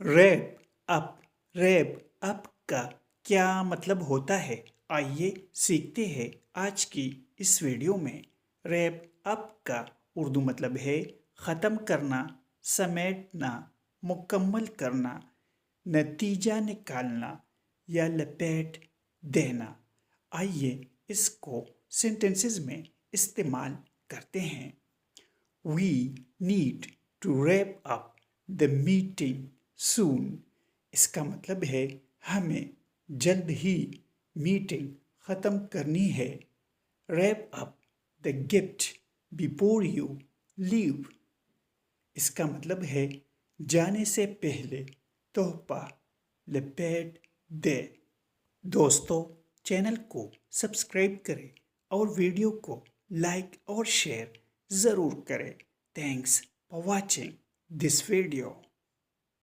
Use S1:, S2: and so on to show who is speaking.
S1: Wrap up का क्या मतलब होता है? आइए सीखते हैं आज की इस वीडियो में। रैप अप का उर्दू मतलब है ख़त्म करना, समेटना, मुकम्मल करना, नतीजा निकालना या लपेट देना। आइए इसको सेंटेंसेस में इस्तेमाल करते हैं। We need to wrap up the meeting soon. इसका मतलब है हमें जल्द ही मीटिंग ख़त्म करनी है। Wrap up the gift before you leave. इसका मतलब है जाने से पहले तोहफा लपेट दे। दोस्तों, चैनल को सब्सक्राइब करें और वीडियो को लाइक और शेयर ज़रूर करें। Thanks for watching this video.